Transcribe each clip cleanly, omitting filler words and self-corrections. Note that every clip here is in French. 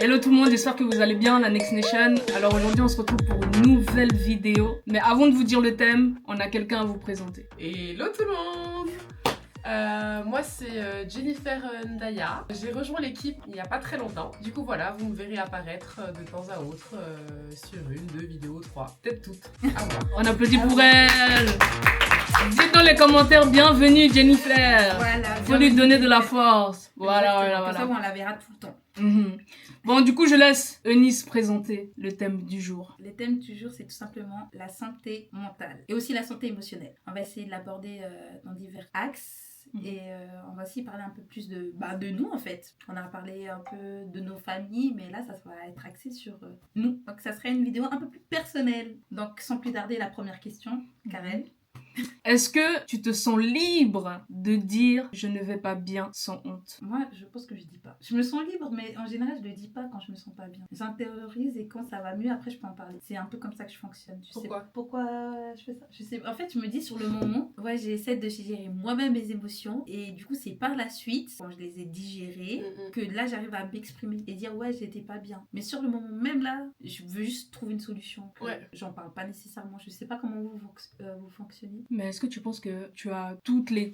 Hello tout le monde, j'espère que vous allez bien, la Next Nation. Alors aujourd'hui on se retrouve pour une nouvelle vidéo. Mais avant de vous dire le thème, on a quelqu'un à vous présenter. Hello tout le monde. Moi c'est Jennifer Ndaya. J'ai rejoint l'équipe il n'y a pas très longtemps. Du coup voilà, vous me verrez apparaître de temps à autre sur une, deux vidéos, trois, peut-être toutes. À voir. On applaudit pour elle. Dites dans les commentaires, bienvenue Jennifer. Voilà. Faut lui donner de la force. Voilà. Comme ça, on la verra tout le temps. Bon, du coup, je laisse Eunice présenter le thème du jour. Le thème du jour, c'est tout simplement la santé mentale et aussi la santé émotionnelle. On va essayer de l'aborder dans divers axes. Et on va aussi parler un peu plus de nous en fait. On a parlé un peu de nos familles, mais là ça va être axé sur nous. Donc ça serait une vidéo un peu plus personnelle. Donc sans plus tarder, la première question, Karen. Est-ce que tu te sens libre de dire je ne vais pas bien sans honte? Moi, je pense que je dis pas. Je me sens libre, mais en général, je le dis pas quand je me sens pas bien. J'intériorise et quand ça va mieux, après, je peux en parler. C'est un peu comme ça que je fonctionne. Pourquoi je fais ça? Je sais. En fait, je me dis sur le moment, ouais, j'essaie de gérer moi-même mes émotions et du coup, c'est par la suite, quand je les ai digérées, que là, j'arrive à m'exprimer et dire ouais, j'étais pas bien. Mais sur le moment même là, je veux juste trouver une solution. Ouais. J'en parle pas nécessairement. Je sais pas comment vous fonctionnez. Mais est-ce que tu penses que tu as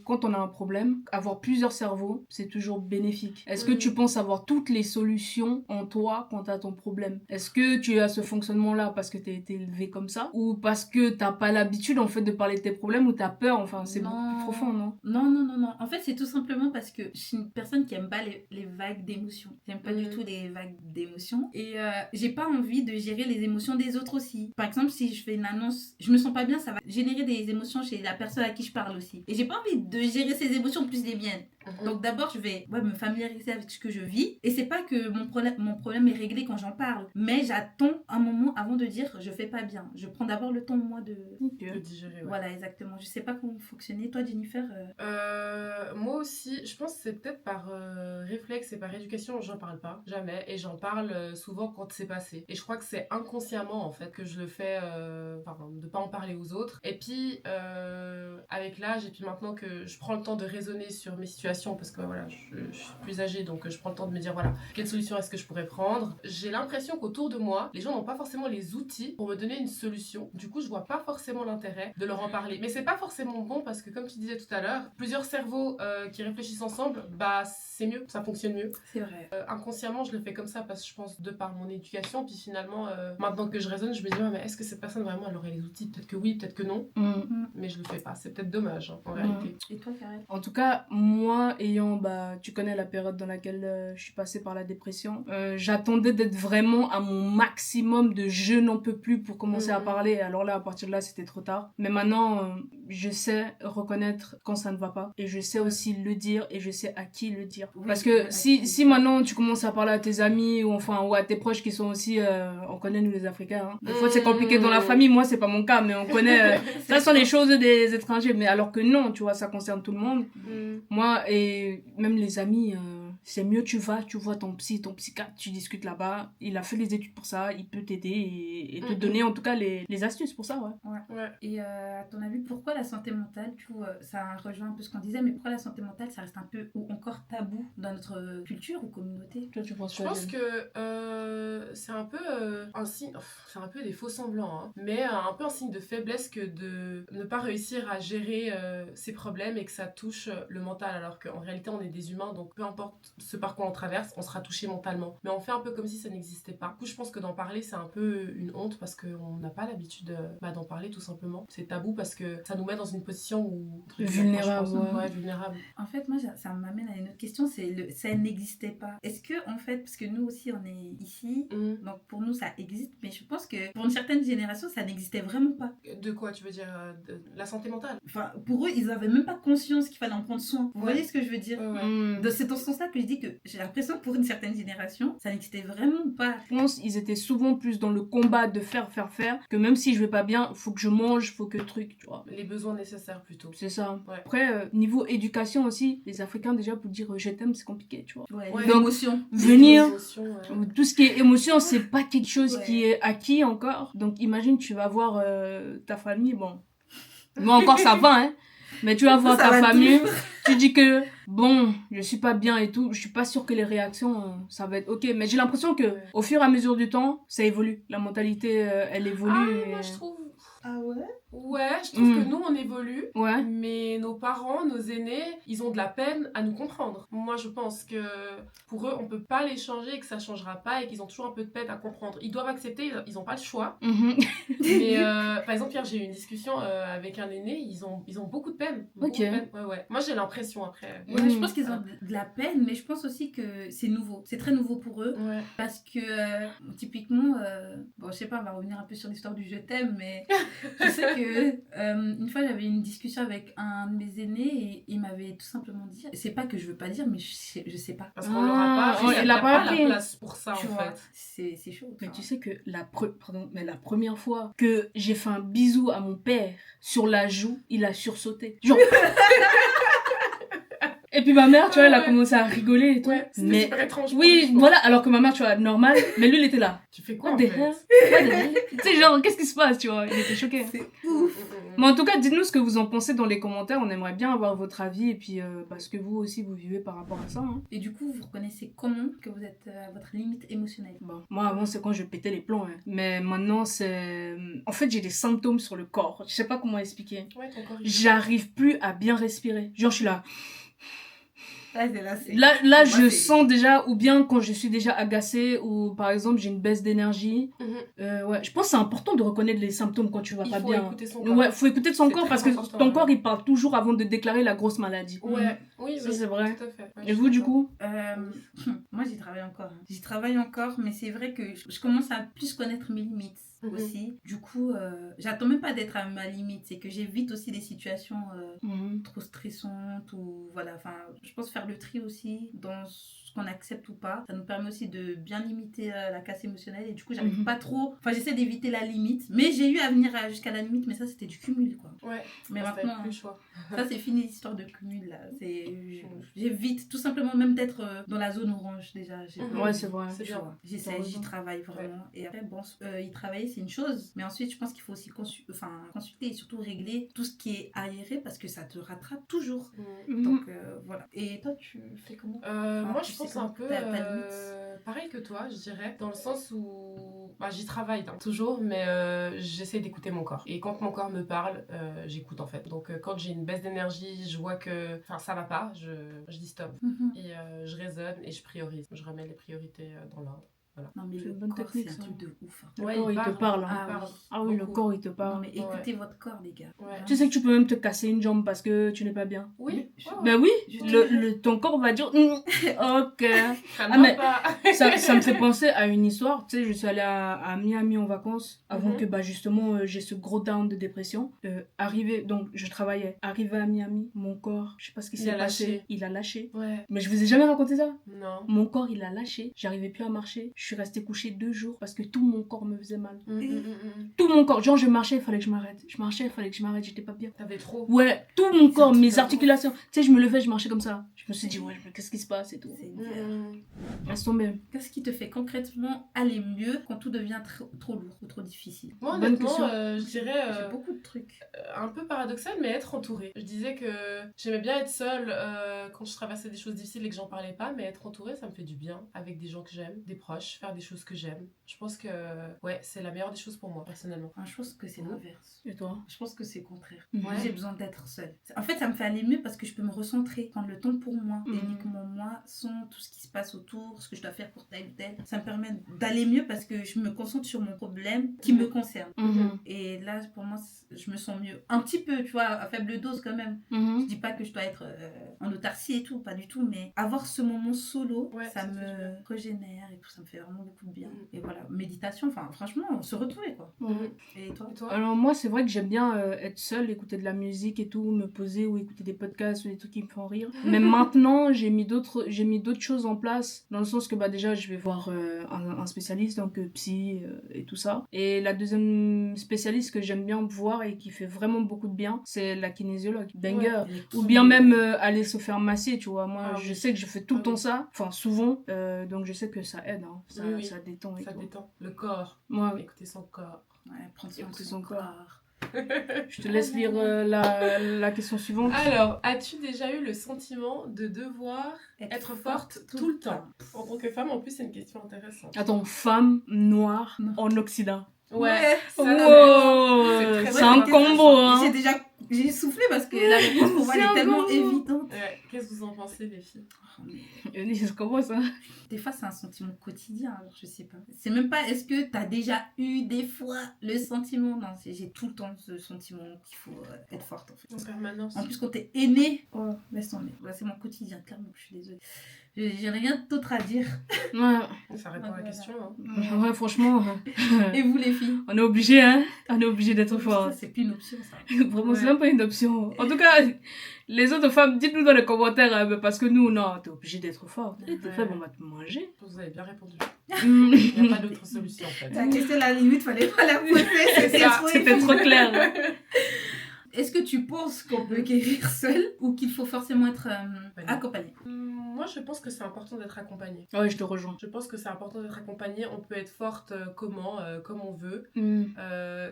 quand on a un problème, avoir plusieurs cerveaux, c'est toujours bénéfique? Est-ce que tu penses avoir toutes les solutions en toi quand tu as ton problème? Est-ce que tu as ce fonctionnement-là parce que tu as été élevé comme ça? Ou parce que t'as pas l'habitude en fait de parler de tes problèmes ou t'as peur? Enfin, c'est beaucoup plus profond, non? Non. En fait, c'est tout simplement parce que je suis une personne qui aime pas les vagues d'émotions. J'aime pas du tout les vagues d'émotions. Et j'ai pas envie de gérer les émotions des autres aussi. Par exemple, si je fais une annonce, je me sens pas bien, ça va générer des émotions chez la personne à qui je parle aussi. Et j'ai pas envie de gérer ses émotions plus les miennes. Donc d'abord, je vais me familiariser avec ce que je vis. Et c'est pas que mon problème est réglé quand j'en parle. Mais j'attends un moment avant de dire je fais pas bien. Je prends d'abord le temps, moi, de digérer. Ouais. Voilà, exactement. Je sais pas comment vous fonctionnez. Toi, Jennifer Moi aussi, je pense que c'est peut-être par réflexe et par éducation, j'en parle pas, jamais. Et j'en parle souvent quand c'est passé. Et je crois que c'est inconsciemment, en fait, que je le fais, de pas en parler aux autres. Et puis, avec l'âge, et puis maintenant que je prends le temps de raisonner sur mes situations, parce que voilà, je suis plus âgée, donc je prends le temps de me dire, voilà, quelle solution est-ce que je pourrais prendre? J'ai l'impression qu'autour de moi, les gens n'ont pas forcément les outils pour me donner une solution. Du coup, je vois pas forcément l'intérêt de leur en parler. Mais c'est pas forcément bon, parce que comme tu disais tout à l'heure, plusieurs cerveaux qui réfléchissent ensemble, c'est mieux, ça fonctionne mieux. C'est vrai. Inconsciemment, je le fais comme ça, parce que je pense de par mon éducation, puis finalement, maintenant que je raisonne, je me dis, ouais, mais est-ce que cette personne vraiment, elle aurait les outils? Peut-être que oui, peut-être que non. Mais je le fais pas. C'est peut-être dommage, en réalité. Et toi, Karen? En tout cas, moi, tu connais la période dans laquelle je suis passée par la dépression, j'attendais d'être vraiment à mon maximum de je n'en peux plus pour commencer à parler. Alors là, à partir de là, c'était trop tard. Mais maintenant, je sais reconnaître quand ça ne va pas. Et je sais aussi le dire et je sais à qui le dire. Oui, parce que si maintenant tu commences à parler à tes amis ou à tes proches qui sont aussi... on connaît nous les Africains. Hein. Des fois, c'est compliqué dans la famille. Moi, c'est pas mon cas, mais on connaît... ça sont les choses des étrangers. Mais alors que non, tu vois, ça concerne tout le monde. Moi, et même les amis, c'est mieux tu vois ton psychiatre, tu discutes là-bas, il a fait les études pour ça, il peut t'aider et te donner en tout cas les astuces pour ça, ouais. Et à ton avis, pourquoi la santé mentale, ça rejoint un peu ce qu'on disait, mais pourquoi la santé mentale, ça reste un peu ou encore tabou dans notre culture ou communauté? Toi, tu penses Je pense que c'est un peu un signe, c'est un peu des faux semblants, hein, mais un peu un signe de faiblesse que de ne pas réussir à gérer ses problèmes et que ça touche le mental, alors qu'en réalité on est des humains, donc peu importe ce par quoi on traverse, on sera touché mentalement. Mais on fait un peu comme si ça n'existait pas. Du coup, je pense que d'en parler, c'est un peu une honte parce qu'on n'a pas l'habitude d'en parler tout simplement. C'est tabou parce que ça nous met dans une position où... vulnérable. Vulnérable. En fait, moi, ça m'amène à une autre question, c'est ça n'existait pas. Est-ce que, en fait, parce que nous aussi, on est ici, donc pour nous, ça existe, mais je pense que pour une certaine génération, ça n'existait vraiment pas. De quoi, tu veux dire de la santé mentale? Enfin, pour eux, ils n'avaient même pas conscience qu'il fallait en prendre soin. Vous voyez ce que je veux dire? C'est dans ce sens-là que je dis que j'ai l'impression que pour une certaine génération, ça n'existait vraiment pas. Je pense qu'ils étaient souvent plus dans le combat de faire, que même si je vais pas bien, faut que je mange, faut que truc, tu vois. Les besoins nécessaires plutôt. C'est ça. Ouais. Après, niveau éducation aussi, les Africains déjà pour dire je t'aime, c'est compliqué, tu vois. Ouais, donc émotion. Venir, émotions, tout ce qui est émotion, c'est pas quelque chose qui est acquis encore. Donc imagine, tu vas voir ta famille, bon. Moi encore ça va, hein. Mais tu vas voir Ça ta va famille, toujours. tu dis que, bon, je suis pas bien et tout, je suis pas sûre que les réactions, ça va être ok. Mais j'ai l'impression que, au fur et à mesure du temps, ça évolue. La mentalité, elle évolue. Moi, je trouve... Ah ouais? Ouais, je trouve que Mm. nous, on évolue. Ouais. Mais nos parents, nos aînés, ils ont de la peine à nous comprendre. Moi, je pense que pour eux, on peut pas les changer et que ça changera pas et qu'ils ont toujours un peu de peine à comprendre. Ils doivent accepter, ils ont pas le choix. Mhm. Mais par exemple, hier, j'ai eu une discussion avec un aîné, ils ont beaucoup de peine. Beaucoup Ok. de peine. Ouais. Moi, j'ai l'impression après. Ouais, je pense qu'ils ont de la peine, mais je pense aussi que c'est nouveau. C'est très nouveau pour eux. Ouais. Parce que, typiquement, bon, je sais pas, on va revenir un peu sur l'histoire du je t'aime, mais je sais que une fois, j'avais une discussion avec un de mes aînés et il m'avait tout simplement dit, c'est pas que je veux pas dire, mais je sais pas. Parce qu'on l'aura pas, Ah, il il n'y a a pas pas la appris. place pour ça, Tu en vois, fait. c'est chaud. Mais enfin. tu sais que la première fois que j'ai fait un bisou à mon père sur la joue, il a sursauté. Genre. Et puis ma mère, tu vois, elle a Ouais. commencé à rigoler et tout. Ouais, c'était Mais super étrange. pour lui, oui, je pense. voilà, alors que ma mère, tu vois, normal, mais lui, il était là. Tu fais quoi What en the fait hell? What the hell? Tu sais, genre, qu'est-ce qui se passe, tu vois? Il était choqué. C'est ouf. Mais en tout cas, dites-nous ce que vous en pensez dans les commentaires. On aimerait bien avoir votre avis et puis ce que vous aussi vous vivez par rapport à ça. Hein. Et du coup, vous reconnaissez comment que vous êtes à votre limite émotionnelle? Bon, moi, avant, c'est quand je pétais les plombs. Hein. Mais maintenant, c'est. En fait, j'ai des symptômes sur le corps. Je sais pas comment expliquer. Ouais, ton corps, il- J'arrive plus à bien respirer. Genre, je suis là. C'est... Là, Pour moi, je c'est- sens déjà, ou bien quand je suis déjà agacée, ou par exemple, j'ai une baisse d'énergie. Mhm. Ouais, je pense que c'est important de reconnaître les symptômes quand tu vas Il pas faut bien. écouter son corps. Ouais, faut écouter son C'est corps très parce que important, ton ouais. corps, il parle toujours avant de déclarer la grosse maladie. Ouais, oui, Ça, oui, c'est vrai. Tout à fait. Ouais, Et je vous, suis du d'accord. coup? Moi, j'y travaille encore. Hein. J'y travaille encore, mais c'est vrai que je commence à plus connaître mes limites Mhm. aussi. Du coup, j'attends même pas d'être à ma limite. C'est que j'évite aussi des situations trop stressantes ou voilà. Enfin, je pense faire le tri aussi dans ce qu'on accepte ou pas. Ça nous permet aussi de bien limiter la casse émotionnelle et du coup, j'arrive Mhm. pas trop. Enfin, j'essaie d'éviter la limite, mais j'ai eu à venir jusqu'à la limite, mais ça, c'était du cumul quoi. Ouais, Mais parce que t'avais maintenant, plus le choix. ça c'est fini l'histoire de cumul là. J'évite tout simplement même d'être dans la zone orange déjà. J'ai Mhm. pas Ouais, envie, c'est vrai. C'est tu bien. vois. J'essaie, T'as j'y raison. travaille vraiment. Et après, bon, y travailler c'est une chose, mais ensuite je pense qu'il faut aussi consulter et surtout régler tout ce qui est arriéré parce que ça te rattrape toujours. Mhm. Donc voilà. Et toi tu fais comment? Moi, tu je sais pense comment un peu t'as ta limite. pareil que toi, je dirais, dans le sens où j'y travaille hein, toujours, mais j'essaie d'écouter mon corps. Et quand mon corps me parle, j'écoute en fait. Donc quand j'ai une baisse d'énergie, je vois que ça va pas, je dis stop. Mhm. Et je raisonne et je priorise. Je remets les priorités dans l'ordre. Voilà. Non mais C'est le une bonne corps technique, c'est un ça. truc de ouf. Hein. Le Ouais, corps, il te parle. Hein. Ah il parle. oui. Ah oui, le Beaucoup. corps, il te Non parle. mais écoutez votre corps les gars. Ouais. Vraiment. Tu sais que tu peux même te casser une jambe parce que tu n'es pas bien. Oui. Je- ouais, ouais. Ben oui, Je te ton corps va dire ok. Calme-toi mais- pas. Ça me fait penser à une histoire. Tu sais, je suis allée à Miami en vacances avant Mhm. que justement j'ai ce gros down de dépression. Donc je travaillais. Arrivé à Miami, mon corps, je sais pas ce qui Il s'est a passé. lâché. Il a lâché. Ouais. Mais je vous ai jamais raconté ça. Non. Mon corps, il a lâché. J'arrivais plus à marcher. Je suis restée couchée 2 jours parce que tout mon corps me faisait mal. Tout mon corps. Genre, je marchais, il fallait que je m'arrête. Je marchais, il fallait que je m'arrête. J'étais pas bien. T'avais trop. Ouais, tout mon corps, un truc mes de articulations. Tu sais, je me levais, je marchais comme ça. Je me suis dit, ouais, mais qu'est-ce qui se passe et tout. C'est Laisse tomber. Qu'est-ce qui te fait concrètement aller mieux quand tout devient trop lourd ou trop difficile? Moi, Bonne honnêtement, question. je dirais J'ai beaucoup de trucs. un peu paradoxal, mais être entourée. Je disais que j'aimais bien être seule quand je traversais des choses difficiles et que j'en parlais pas, mais être entourée, ça me fait du bien avec des gens que j'aime, des proches, faire des choses que j'aime. Je pense que ouais, c'est la meilleure des choses pour moi, personnellement. Enfin, je pense que c'est l'inverse. Et toi? Je pense que c'est le contraire. Mhm. Moi, j'ai besoin d'être seule. En fait, ça me fait aller mieux parce que je peux me recentrer, prendre le temps pour moi, Mhm. uniquement moi, sans tout ce qui se passe autour, ce que je dois faire pour tel ou tel. Ça me permet d'aller mieux parce que je me concentre sur mon problème qui me concerne. Mhm. Et là, pour moi, je me sens mieux. Un petit peu, tu vois, à faible dose quand même. Je Mhm. dis pas que je dois être en autarcie et tout, pas du tout, mais avoir ce moment solo, Ouais, ça ça fait du bien. me régénère et tout, ça me fait vraiment beaucoup de bien. Mhm. Et voilà, méditation, enfin, franchement, se retrouver quoi. Mhm. Et toi? Et toi? Alors moi, c'est vrai que j'aime bien être seule, écouter de la musique et tout, me poser ou écouter des podcasts ou des trucs qui me font rire. Mais maintenant, j'ai mis d'autres choses en place, dans le sens que déjà, je vais voir un spécialiste, donc psy et tout ça. Et la deuxième spécialiste que j'aime bien voir et qui fait vraiment beaucoup de bien, c'est la kinésiologue, banger. Les Ou bien même aller se faire masser, tu vois. Moi, Ah je oui. sais que je fais tout le Ah temps oui. ça, enfin souvent, donc je sais que ça aide, hein. Oui, oui. Ça détend et Ça tout. détend. Le corps. Moi, oui. Écouter son corps. Ouais, prendre soin de Écouter son son corps. corps. Je te laisse lire la question suivante. Alors, as-tu déjà eu le sentiment de devoir être forte tout le temps? En tant que femme, en plus, c'est une question intéressante. Attends, femme noire Non. en Occident. Ouais, ça, Wow, très c'est un intéressant. combo, hein. J'ai soufflé parce que la réponse pour moi elle C'est est un tellement combo. évidente. Ouais, qu'est-ce que vous en pensez, les filles? Eunice, comment ça? Des fois, c'est un sentiment quotidien, alors je sais pas. C'est même pas est-ce que t'as déjà eu des fois le sentiment. Non, j'ai tout le temps ce sentiment qu'il faut être forte en fait. En permanence. En plus, quand t'es aînée, oh, laisse tomber. Ouais, c'est mon quotidien, clairement, je suis désolée. J'ai rien d'autre à dire. Ouais, Ça répond à la question, hein. ouais, franchement, Et vous, les filles? on est obligé, hein. On est obligé d'être fort. Ça, c'est plus une option, ça. Vraiment, c'est Ouais. même pas une option. En tout cas, les autres femmes, dites-nous dans les commentaires, hein, parce que nous, non, t'es obligé d'être fort. T'es Ouais. faible, on va te manger. Vous avez bien répondu. Mm. Il n'y a pas d'autre solution, en fait. La question, à la limite, fallait pas la poser. C'est ça, C'était trop clair. Est-ce que tu penses qu'on peut guérir seul ou qu'il faut forcément être accompagné? Moi, je pense que c'est important d'être accompagné. Ouais, je te rejoins. Je pense que c'est important d'être accompagné. On peut être forte comme on veut. Mm.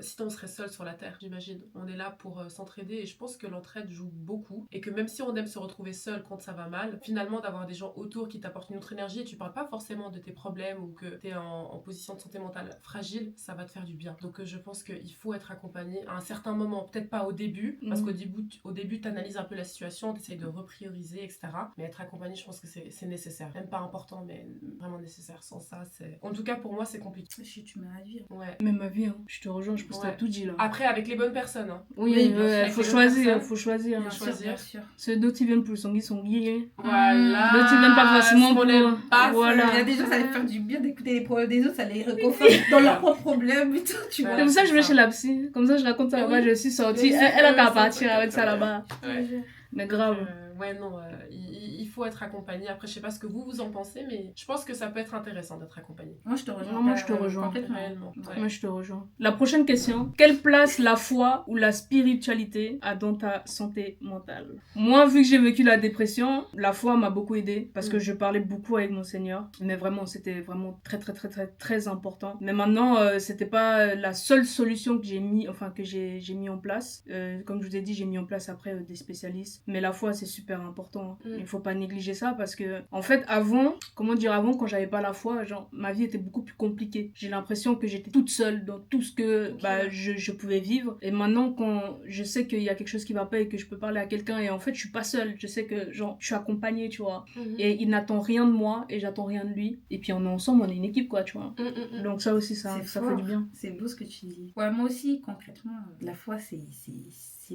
Sinon, on serait seul sur la terre, j'imagine. On est là pour s'entraider et je pense que l'entraide joue beaucoup. Et que même si on aime se retrouver seul quand ça va mal, finalement, d'avoir des gens autour qui t'apportent une autre énergie et tu parles pas forcément de tes problèmes ou que t'es en position de santé mentale fragile, ça va te faire du bien. Donc, je pense qu'il faut être accompagné à un certain moment. Peut-être pas au début, parce qu'au début, t'analyses un peu la situation, t'essayes de reprioriser, etc. Mais être accompagné, je pense que c'est nécessaire. Même pas important, mais vraiment nécessaire. Sans ça, c'est... En tout cas, pour moi, c'est compliqué. Tu m'as à dire. Ouais. Même ma vie, hein. Je te rejoins, je pense que Ouais. t'as tout dit là. Après, avec les bonnes personnes, hein. Oui, Oui, bien sûr, il avec faut les bonnes choisir, personnes. faut choisir. Bien choisir. sûr, bien sûr. Ceux d'autres, ils viennent pour le sanguin, sont guillés. Voilà. D'autres, ils viennent pas forcément Ce qu'on pour- aime pas, Voilà. Il y a des gens, ça les faire du bien d'écouter les problèmes des autres, ça les reconforte dans leurs propres problèmes et tout, tu vois. Voilà. Comme ça, je vais c'est chez ça. la psy. Comme ça, je raconte ça là-bas, Oui. je suis sortie. Oui, Elle a qu'à ça, partir ça, avec ça ça, là-bas. Ouais. Mais grave. Ouais, non, il faut être accompagné. Après, je sais pas ce que vous en pensez, mais je pense que ça peut être intéressant d'être accompagné. Moi, je te rejoins. Non, moi, je te rejoins. Complètement. Réellement. Ouais. Moi, je te rejoins. La prochaine question. Quelle place la foi ou la spiritualité a dans ta santé mentale? Moi, vu que j'ai vécu la dépression, la foi m'a beaucoup aidée parce que je parlais beaucoup avec mon Seigneur. Mais vraiment, c'était vraiment très, très, très, très, très important. Mais maintenant, c'était pas la seule solution que j'ai mis en place. Comme je vous ai dit, j'ai mis en place après des spécialistes. Mais la foi, c'est super important. Il faut pas négliger ça parce que, en fait, avant, quand j'avais pas la foi, genre, ma vie était beaucoup plus compliquée. J'ai l'impression que j'étais toute seule dans tout ce que je pouvais vivre. Et maintenant, quand je sais qu'il y a quelque chose qui va pas et que je peux parler à quelqu'un, et en fait, je suis pas seule. Je sais que, genre, je suis accompagnée, tu vois. Et il n'attend rien de moi et j'attends rien de lui. Et puis, on est ensemble, on est une équipe, quoi, tu vois. Donc, ça aussi, ça C'est fait fort. du bien. C'est beau ce que tu dis. Ouais, moi aussi, concrètement, la foi, c'est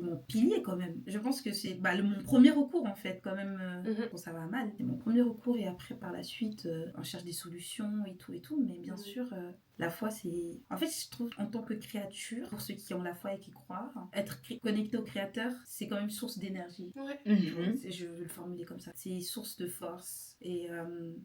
mon pilier quand même. Je pense que c'est mon premier recours en fait, quand même, quand ça va mal. C'est mon premier recours et après, par la suite, on cherche des solutions et tout. Mais bien sûr, la foi, c'est... En fait, je trouve, en tant que créature, pour ceux qui ont la foi et qui croient, être connecté au créateur, c'est quand même source d'énergie. Ouais. Je veux le formuler comme ça. C'est source de force. Et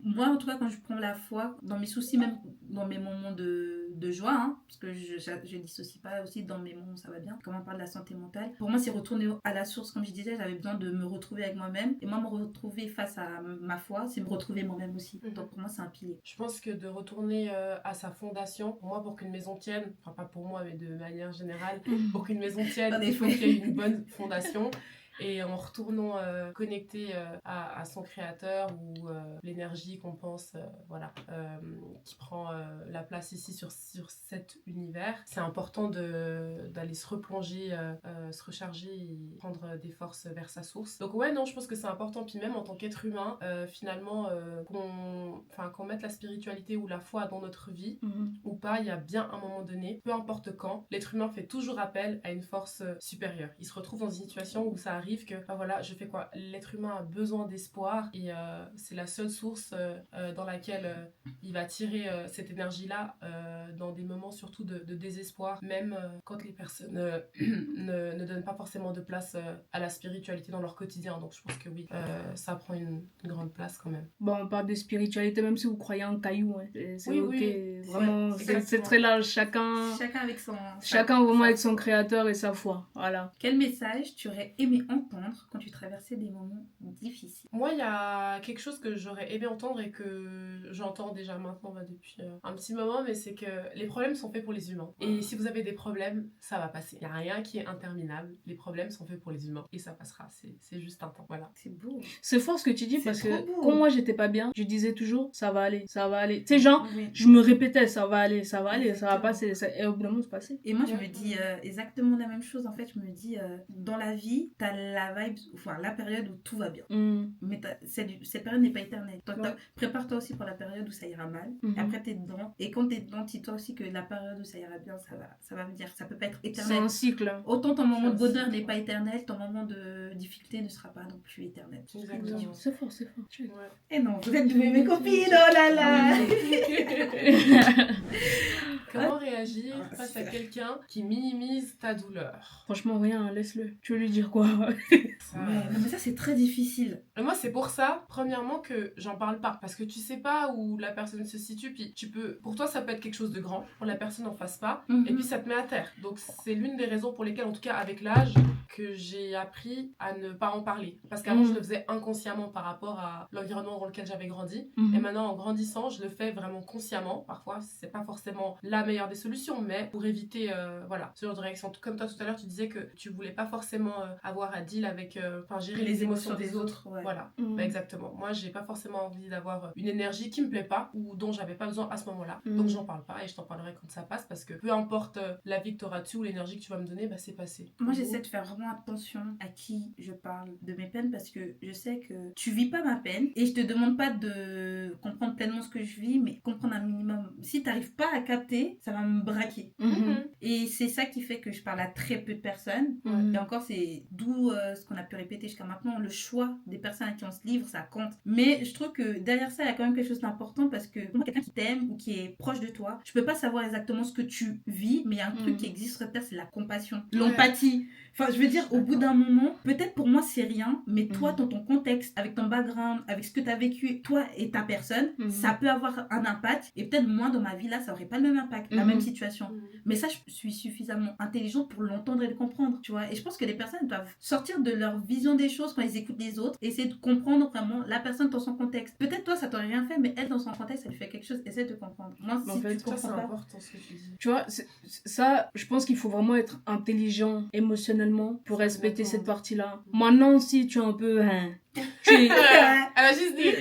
moi, en tout cas, quand je prends la foi, dans mes soucis, même dans mes moments de joie, hein, parce que je dissocie pas aussi dans mes moments où ça va bien, comme on parle de la santé mentale, pour moi, c'est retourner à la source. Comme je disais, j'avais besoin de me retrouver avec moi-même. Et moi, me retrouver face à ma foi, c'est me retrouver moi-même aussi. Donc, pour moi, c'est un pilier. Je pense que de retourner à sa fondation, pour moi, pour qu'une maison tienne, enfin pas pour moi, mais de manière générale, pour qu'une maison tienne, il faut qu'il y ait une bonne fondation. Et en retournant connecté à son créateur ou l'énergie qu'on pense, qui prend la place ici sur cet univers, c'est important d'aller se replonger, se recharger et prendre des forces vers sa source. Donc ouais, non, je pense que c'est important. Puis même en tant qu'être humain, finalement, qu'on mette la spiritualité ou la foi dans notre vie ou pas, il y a bien un moment donné, peu importe quand, l'être humain fait toujours appel à une force supérieure. Il se retrouve dans une situation où ça arrive que, je fais quoi? L'être humain a besoin d'espoir et c'est la seule source dans laquelle il va tirer cette énergie-là dans des moments surtout de désespoir, même quand les personnes ne donnent pas forcément de place à la spiritualité dans leur quotidien. Donc je pense que oui, ça prend une grande place quand même. Bon, on parle de spiritualité, même si vous croyez en caillou, hein. C'est Oui, ok. oui. Vraiment, Ouais, c'est très large. Chacun avec son... vraiment avec son créateur et sa foi. Voilà. Quel message tu aurais aimé entendre quand tu traversais des moments difficiles? Moi, il y a quelque chose que j'aurais aimé entendre et que j'entends déjà maintenant depuis un petit moment, mais c'est que les problèmes sont faits pour les humains. Et si vous avez des problèmes, ça va passer. Il n'y a rien qui est interminable. Les problèmes sont faits pour les humains et ça passera. C'est juste un temps. Voilà. C'est beau. C'est fort ce que tu dis C'est parce trop que beau. quand moi j'étais pas bien, je disais toujours ça va aller, ça va aller. Tu sais, genre, Oui. je me répétais ça va aller, ça va aller, ça va Exactement. passer. Et au bout d'un moment, c'est passé. Et moi, je Ouais. me dis exactement la même chose. En fait, je me dis, dans la vie, t'as la vibe, enfin, la période où tout va bien. Mais cette période n'est pas éternelle. Donc, Ouais. prépare-toi aussi pour la période où ça ira mal. Mhm. Après, t'es dedans. Et quand t'es dedans, dis-toi aussi que la période où ça ira bien, ça va venir. Ça peut pas être C'est éternel. un cycle. Autant ton moment de C'est un bonheur cycle. n'est pas éternel, ton moment de difficulté ne sera pas non plus éternel. Exactement. C'est fort, c'est fort. Ouais. Et non, vous êtes devenues mes copines, oh là là. Comment réagir Ah, face à super. quelqu'un qui minimise ta douleur? Franchement, rien, laisse-le. Tu veux lui dire quoi? Ça, Ouais, non, mais ça c'est très difficile. Et moi, c'est pour ça, premièrement, que j'en parle pas. Parce que tu sais pas où la personne se situe. Puis tu peux. Pour toi, ça peut être quelque chose de grand. Pour la personne en face pas. Et puis ça te met à terre. Donc c'est l'une des raisons pour lesquelles, en tout cas avec l'âge, que j'ai appris à ne pas en parler. Parce qu'avant, je le faisais inconsciemment par rapport à l'environnement dans lequel j'avais grandi. Et maintenant, en grandissant, je le fais vraiment consciemment. Parfois, c'est pas forcément la meilleure des solutions, mais pour éviter voilà, ce genre de réaction. Comme toi, tout à l'heure, tu disais que tu voulais pas forcément avoir à deal avec. Enfin, gérer les émotions des autres. ouais. Voilà. Mhm. Bah, exactement. Moi, j'ai pas forcément envie d'avoir une énergie qui me plaît pas ou dont j'avais pas besoin à ce moment-là. Mhm. Donc, j'en parle pas et je t'en parlerai quand ça passe parce que peu importe la vie que t'auras dessus ou l'énergie que tu vas me donner, bah, c'est passé. Moi, j'essaie de faire vraiment attention à qui je parle de mes peines parce que je sais que tu vis pas ma peine et je te demande pas de comprendre pleinement ce que je vis, mais comprendre un minimum. Si t'arrives pas à capter, ça va me braquer. Mhm. Et c'est ça qui fait que je parle à très peu de personnes. Mhm. Et encore, c'est d'où ce qu'on a pu répéter jusqu'à maintenant, le choix des personnes à qui on se livre, ça compte. Mais je trouve que derrière ça, il y a quand même quelque chose d'important parce que moi, quelqu'un qui t'aime ou qui est proche de toi, je peux pas savoir exactement ce que tu vis, mais il y a un truc qui existe sur Terre, c'est la compassion, l'empathie. Enfin, je veux dire, au bout d'un moment, peut-être pour moi c'est rien, mais toi, dans ton contexte, avec ton background, avec ce que tu as vécu, toi et ta personne, ça peut avoir un impact. Et peut-être moi, dans ma vie, là, ça aurait pas le même impact, la même situation. Mais ça, je suis suffisamment intelligente pour l'entendre et le comprendre, tu vois. Et je pense que les personnes doivent sortir de leur vision des choses quand ils écoutent les autres, et essayer de comprendre vraiment la personne dans son contexte. Peut-être toi, ça t'aurait rien fait, mais elle, dans son contexte, ça lui fait quelque chose, essaie de comprendre. Moi, En Ça, si tu c'est comprends pas... important ce que tu dis. Tu vois, ça, je pense qu'il faut vraiment être intelligent émotionnellement pour respecter D'accord. cette partie-là. Maintenant, si tu es un peu... tu es, Elle a juste dit.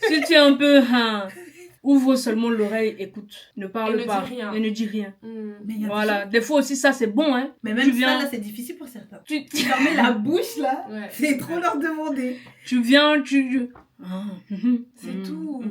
si tu es un peu... ouvre seulement l'oreille, écoute, ne Et parle ne pas dis rien. et ne dis rien. Mais il y a Voilà, des fois aussi ça c'est bon, hein. Mais Tu même viens- ça, là, c'est difficile pour certains. Tu, Fermer la bouche, là, Ouais. c'est trop leur demander. tu viens, C'est tout.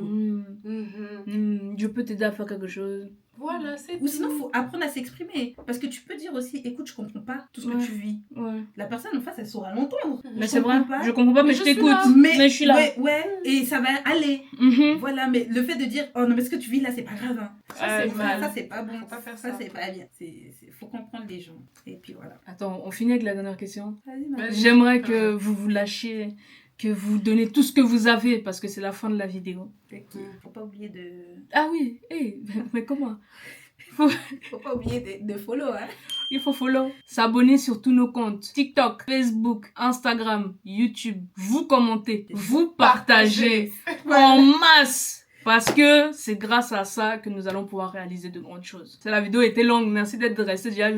Je peux t'aider à faire quelque chose. Voilà, c'est Ou tout. sinon, faut apprendre à s'exprimer. Parce que tu peux dire aussi, écoute, je comprends pas tout ce que Ouais. tu vis. Ouais. La personne en face, elle saura l'entendre. Mais Je c'est vrai, comprends pas. je comprends pas, mais Mais je je suis t'écoute. là. Mais je suis là. Ouais, et ça va aller. Mhm. Voilà, mais le fait de dire, oh non, mais ce que tu vis là, c'est pas grave. Hein. Ça, c'est mal. Ça, c'est pas bon. Faut pas faire Ça, ça. c'est pas bien. Faut comprendre les gens. Et puis voilà. Attends, on finit avec la dernière question. Vas-y, ma Vas-y. J'aimerais que vous vous lâchiez, que vous donnez tout ce que vous avez, parce que c'est la fin de la vidéo. Faut pas oublier de... Ah oui, mais comment? Faut pas oublier de follow, hein. Il faut follow, s'abonner sur tous nos comptes. TikTok, Facebook, Instagram, YouTube. Vous commentez, vous partagez en masse. Parce que c'est grâce à ça que nous allons pouvoir réaliser de grandes choses. La vidéo était longue, merci d'être resté déjà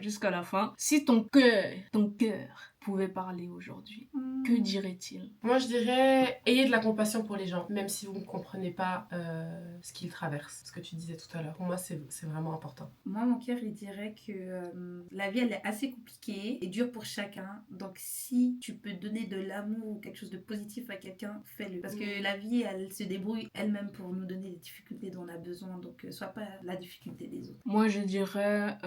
jusqu'à la fin. Si ton cœur pouvait parler aujourd'hui, que dirait-il? Moi, je dirais, ayez de la compassion pour les gens, même si vous ne comprenez pas ce qu'ils traversent. Ce que tu disais tout à l'heure. Pour moi, c'est vraiment important. Moi, mon cœur, il dirait que la vie, elle est assez compliquée et dure pour chacun. Donc, si tu peux donner de l'amour ou quelque chose de positif à quelqu'un, fais-le. Parce que la vie, elle se débrouille elle-même pour nous donner les difficultés dont on a besoin. Donc, sois pas la difficulté des autres. Moi, je dirais,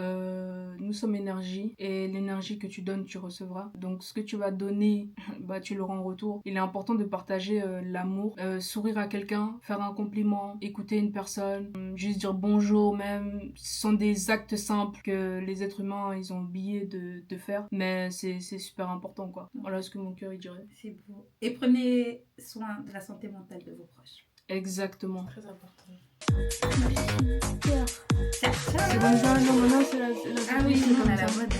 nous sommes énergie et l'énergie que tu donnes, tu recevras. Donc, ce que tu vas donner, bah, tu l'auras en retour. Il est important de partager l'amour, sourire à quelqu'un, faire un compliment, écouter une personne, juste dire bonjour même. Ce sont des actes simples que les êtres humains, ils ont oublié de faire. Mais c'est super important, quoi. Voilà ce que mon cœur, il dirait. C'est beau. Et prenez soin de la santé mentale de vos proches. Exactement. Très important. Ciao, ciao. C'est comme ça, non, maintenant c'est la Ah oui, c'est c'est comme à ça. la mode.